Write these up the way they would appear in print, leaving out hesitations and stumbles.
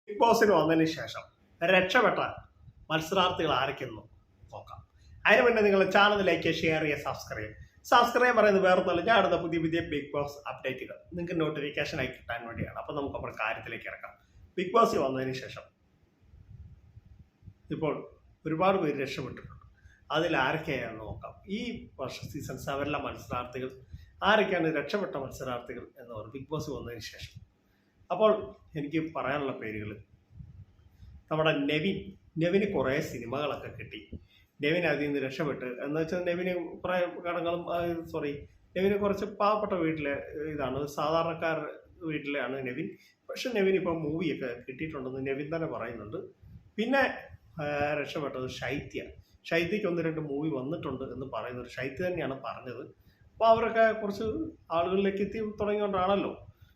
Big ബോസിന് വന്നതിന് ശേഷം രക്ഷപ്പെട്ട മത്സരാർത്ഥികൾ ആരൊക്കെയെന്ന് നോക്കാം. അതിന് മുന്നേ നിങ്ങൾ ചാനൽ ലൈക്ക്, ഷെയർ ചെയ്യുക, സബ്സ്ക്രൈബ് പറയുന്നത് വേറെ ഒന്നുമല്ല, ഞാൻ അടുത്ത പുതിയ ബിഗ് ബോസ് അപ്ഡേറ്റുകൾ നിങ്ങൾക്ക് നോട്ടിഫിക്കേഷൻ ആയി കിട്ടാൻ വേണ്ടിയാണ്. അപ്പോൾ നമുക്ക് നമ്മുടെ കാര്യത്തിലേക്ക് ഇറക്കാം. ബിഗ് ബോസ് വന്നതിന് ശേഷം ഇപ്പോൾ ഒരുപാട് പേര് രക്ഷപ്പെട്ടിട്ടുണ്ട്. അതിൽ ആരൊക്കെയാണെന്ന് നോക്കാം. ഈ വർഷ സീസൺ 7 മത്സരാർത്ഥികൾ ആരൊക്കെയാണ് രക്ഷപ്പെട്ട മത്സരാർത്ഥികൾ എന്ന് പറയും ബിഗ് ബോസ് വന്നതിന് ശേഷം. അപ്പോൾ എനിക്ക് പറയാനുള്ള പേരുകൾ, നമ്മുടെ നെവിന് കുറേ സിനിമകളൊക്കെ കിട്ടി. നെവിൻ അതിൽ നിന്ന് രക്ഷപ്പെട്ട് എന്ന് വെച്ചാൽ നെവിന് കുറേ കടങ്ങളും നെവിന് കുറച്ച് പാവപ്പെട്ട വീട്ടിലെ ഇതാണ്, സാധാരണക്കാർ വീട്ടിലാണ് നെവിൻ. പക്ഷെ നെവിൻ ഇപ്പം മൂവിയൊക്കെ കിട്ടിയിട്ടുണ്ടെന്ന് നെവിൻ തന്നെ പറയുന്നുണ്ട്. പിന്നെ രക്ഷപ്പെട്ടത് ഷൈത്യയ്ക്ക് 1-2 മൂവി വന്നിട്ടുണ്ട് എന്ന് പറയുന്നത് ഷൈത്യ തന്നെയാണ് പറഞ്ഞത്. അപ്പോൾ അവരൊക്കെ കുറച്ച് ആളുകളിലേക്ക് എത്തി തുടങ്ങിയോണ്ടാണല്ലോ.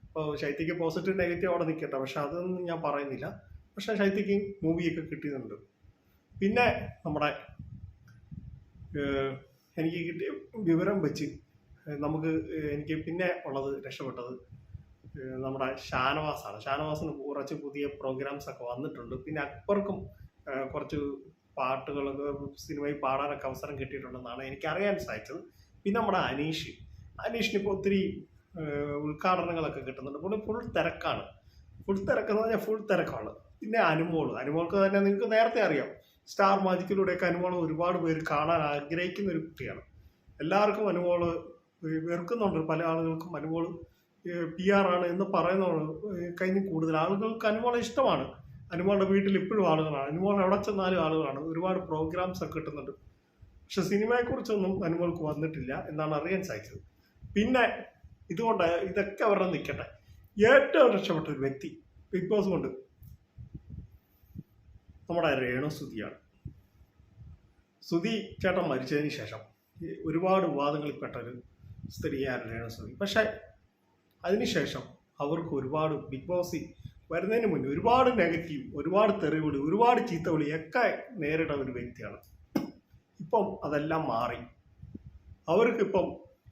അപ്പോൾ ശൈത്യയ്ക്ക് പോസിറ്റീവ് നെഗറ്റീവ് അവിടെ നിൽക്കട്ടെ, പക്ഷെ അതൊന്നും ഞാൻ പറയുന്നില്ല. പക്ഷെ ശൈത്യയ്ക്ക് മൂവിയൊക്കെ കിട്ടിയിട്ടുണ്ട്. പിന്നെ നമ്മുടെ എനിക്ക് കിട്ടിയ വിവരം വെച്ച് എനിക്ക് പിന്നെ ഉള്ളത് രക്ഷപ്പെട്ടത് നമ്മുടെ ഷാനവാസിന് കുറച്ച് പുതിയ പ്രോഗ്രാംസ് ഒക്കെ വന്നിട്ടുണ്ട്. പിന്നെ അക്ബർക്കും കുറച്ച് പാട്ടുകളൊക്കെ സിനിമയിൽ പാടാനൊക്കെ അവസരം കിട്ടിയിട്ടുണ്ടെന്നാണ് എനിക്കറിയാൻ സാധിച്ചത്. പിന്നെ നമ്മുടെ അനീഷിന് ഇപ്പോൾ ഒത്തിരി ഉദ്ഘാടനങ്ങളൊക്കെ കിട്ടുന്നുണ്ട്. ഫുൾ തിരക്കാണ്. ഫുൾ തിരക്കാണ്. പിന്നെ അനുമോൾക്ക് തന്നെ നിങ്ങൾക്ക് നേരത്തെ അറിയാം, സ്റ്റാർ മാജിക്കിലൂടെയൊക്കെ അനുമോൾ ഒരുപാട് പേര് കാണാൻ ആഗ്രഹിക്കുന്ന ഒരു കുട്ടിയാണ്. എല്ലാവർക്കും അനുമോള് വെറുക്കുന്നുണ്ട്. പല ആളുകൾക്കും അനുമോൾ PR ആണ് എന്ന് പറയുന്നത് കഴിഞ്ഞ് കൂടുതൽ ആളുകൾക്ക് അനുമോളെ ഇഷ്ടമാണ്. അനുമോളുടെ വീട്ടിൽ ഇപ്പോഴും ആളുകളാണ്. അനുമോൾ എവിടെ ചെന്നാലും ആളുകളാണ്. ഒരുപാട് പ്രോഗ്രാംസ് ഒക്കെ കിട്ടുന്നുണ്ട്. പക്ഷെ സിനിമയെക്കുറിച്ചൊന്നും അനുമോൾക്ക് വന്നിട്ടില്ല എന്നാണ് അറിയാൻ സാധിച്ചത്. പിന്നെ ഇതൊക്കെ അവരുടെ നിൽക്കട്ടെ, ഏറ്റവും രക്ഷപ്പെട്ട ഒരു വ്യക്തി ബിഗ് ബോസ് കൊണ്ട് നമ്മുടെ രേണുസുതിയാണ്. സുധി ചേട്ടൻ മരിച്ചതിന് ശേഷം ഒരുപാട് വിവാദങ്ങളിൽപ്പെട്ട ഒരു സ്ത്രീയാണ് രേണുസുതി. പക്ഷെ അതിനുശേഷം അവർക്ക് ഒരുപാട് ബിഗ് ബോസിൽ വരുന്നതിന് മുന്നേ ഒരുപാട് നെഗറ്റീവ്, ഒരുപാട് തെറിവിളി, ഒരുപാട് ചീത്തവിളി ഒക്കെ നേരിട്ട ഒരു വ്യക്തിയാണ്. ഇപ്പം അതെല്ലാം മാറി. അവർക്കിപ്പം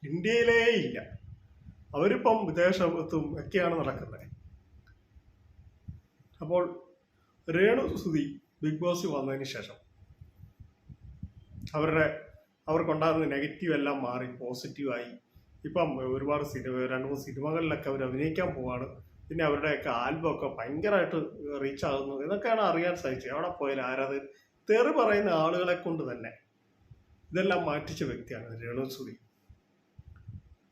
ഇന്ത്യയിലേ ഇല്ല, അവരിപ്പം വിദേശത്തും ഒക്കെയാണ് നടക്കുന്നത്. അപ്പോൾ രേണുസുതി ബിഗ് ബോസിൽ വന്നതിന് ശേഷം അവർക്കുണ്ടാകുന്ന നെഗറ്റീവ് എല്ലാം മാറി പോസിറ്റീവായി. ഇപ്പം ഒരുപാട് 2-3 സിനിമകളിലൊക്കെ അവർ അഭിനയിക്കാൻ പോവാണ്. പിന്നെ അവരുടെയൊക്കെ ആൽബമൊക്കെ ഭയങ്കരമായിട്ട് റീച്ച് ആകുന്നു എന്നൊക്കെയാണ് അറിയാൻ സാധിച്ചത്. അവിടെ പോയാൽ തെറി പറയുന്ന ആളുകളെ കൊണ്ട് തന്നെ ഇതെല്ലാം മാറ്റിച്ച വ്യക്തിയാണ് രേണുസുതി.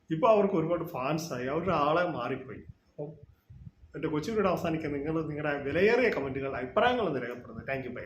ഇപ്പോൾ അവർക്ക് ഒരുപാട് ഫാൻസായി, അവരുടെ ആളെ മാറിപ്പോയി. അപ്പം എൻ്റെ കൊച്ചു വീട് അവസാനിക്കാൻ നിങ്ങൾ നിങ്ങളുടെ വിലയേറിയ കമൻറ്റുകൾ, അഭിപ്രായങ്ങൾ രേഖപ്പെടുന്നത്. Thank you, by.